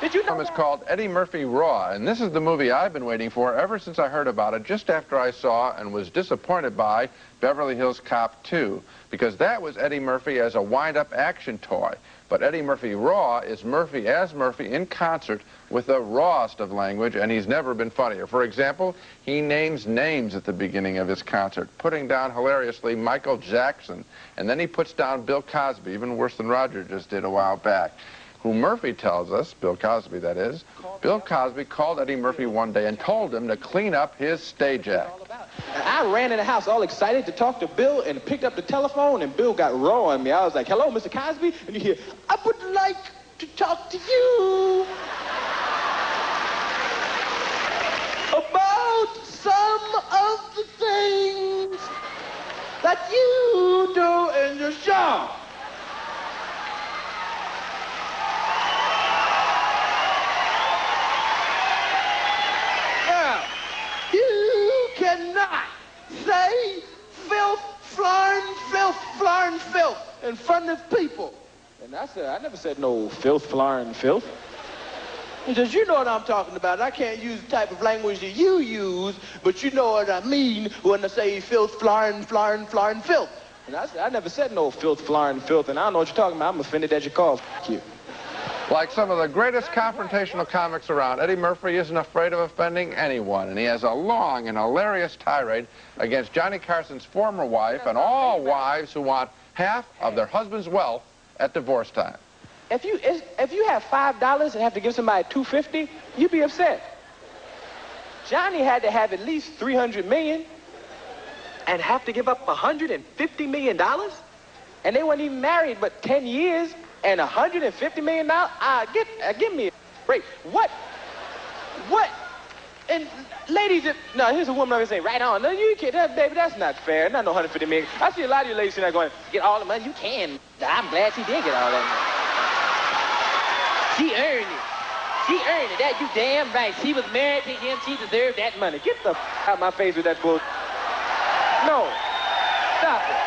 Did you know It's that? called Eddie Murphy Raw, and this is the movie I've been waiting for ever since I heard about it, just after I saw and was disappointed by Beverly Hills Cop 2, because that was Eddie Murphy as a wind-up action toy. But Eddie Murphy Raw is Murphy as Murphy in concert with the rawest of language, and he's never been funnier. For example, he names names at the beginning of his concert, putting down hilariously Michael Jackson, and then he puts down Bill Cosby, even worse than Roger just did a while back, who Murphy tells us, Bill Cosby that is, Bill Cosby called Eddie Murphy one day and told him to clean up his stage act. And I ran in the house all excited to talk to Bill and picked up the telephone, and Bill got raw on me. I was like, hello, Mr. Cosby? And you hear, I would like to talk to you about some of the things that you do in your show. Now, you cannot say filth, flarn, filth in front of people. And I never said no filth, flarn, filth. He says, you know what I'm talking about. I can't use the type of language that you use, but you know what I mean when I say filth, flarn, filth. And I said, I never said no filth, flarn, filth, and I don't know what you're talking about. I'm offended that you called you. Like some of the greatest confrontational comics around, Eddie Murphy isn't afraid of offending anyone, and he has a long and hilarious tirade against Johnny Carson's former wife and all wives who want half of their husband's wealth at divorce time. If you have $5 and have to give somebody $250, you'd be upset. Johnny had to have at least $300 million and have to give up $150 million? And they weren't even married but 10 years and $150 million? Give me a break. What? And ladies, no, here's a woman over saying, right on. No, you can't, baby, that's not fair. Not no $150 million. I see a lot of you ladies sitting there going, get all the money you can. I'm glad she did get all that money. She earned it. She earned it. That you damn right. She was married to him. She deserved that money. Get the out of my face with that bull. No. Stop it.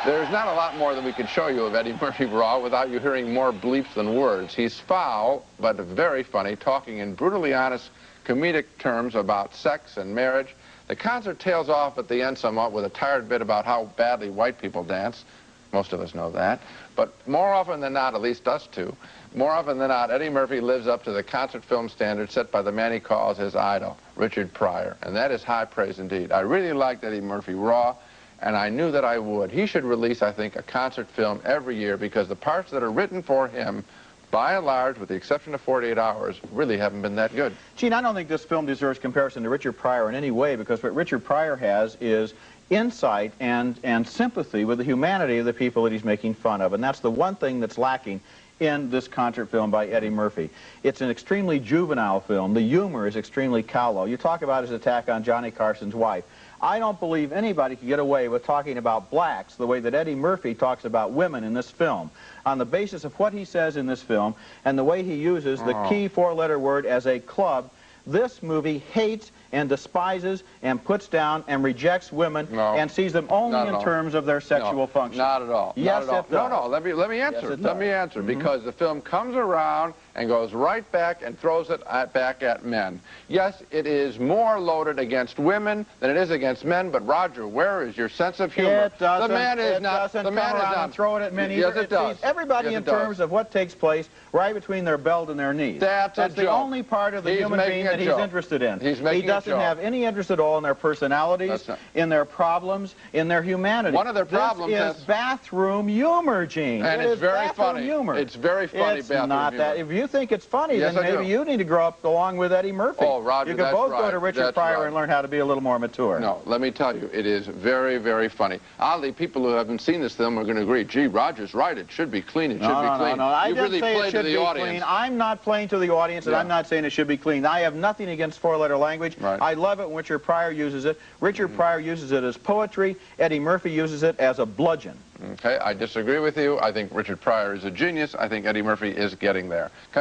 There's not a lot more that we could show you of Eddie Murphy Raw without you hearing more bleeps than words. He's foul, but very funny, talking in brutally honest comedic terms about sex and marriage. The concert tails off at the end somewhat with a tired bit about how badly white people dance. Most of us know that. But more often than not, at least us two, more often than not, Eddie Murphy lives up to the concert film standard set by the man he calls his idol, Richard Pryor. And that is high praise indeed. I really liked Eddie Murphy Raw, and I knew that I would. He should release, I think, a concert film every year because the parts that are written for him, by and large, with the exception of 48 Hours, really haven't been that good. Gene, I don't think this film deserves comparison to Richard Pryor in any way because what Richard Pryor has is insight and sympathy with the humanity of the people that he's making fun of. And that's the one thing that's lacking in this concert film by Eddie Murphy. It's an extremely juvenile film. The humor is extremely callow. You talk about his attack on Johnny Carson's wife. I don't believe anybody can get away with talking about blacks the way that Eddie Murphy talks about women in this film. On the basis of what he says in this film and the way he uses the key four-letter word as a club, this movie hates and despises and puts down and rejects women and sees them only in terms of their sexual function. Not at all. Yes, not at all. it does. No, let me answer. Yes, let me answer, because the film comes around and goes right back and throws it back at men. Yes, it is more loaded against women than it is against men, but Roger, where is your sense of humor? It doesn't. The man is it not. Doesn't the man come is around not. and throw it at men either. Yes, it does. Sees everybody in terms of what takes place right between their belt and their knees. That's the only part of the human being that he's interested in. He doesn't have any interest at all in their personalities, in their problems, in their humanity. One of their problems is bathroom humor, Gene. And it's very funny. Humor. It's very funny. It's not that. If you think it's funny, then maybe you need to grow up along with Eddie Murphy. Oh, Roger, you can both go to Richard Pryor and learn how to be a little more mature. No, let me tell you, it is very, very funny. Oddly, people who haven't seen this film are going to agree, gee, Roger's right, it should be clean, it should be clean. No, I didn't say it should be audience. clean. I'm not playing to the audience, and I'm not saying it should be clean. I have nothing against four-letter language. I love it when Richard Pryor uses it. Richard Pryor uses it as poetry. Eddie Murphy uses it as a bludgeon. Okay, I disagree with you. I think Richard Pryor is a genius. I think Eddie Murphy is getting there.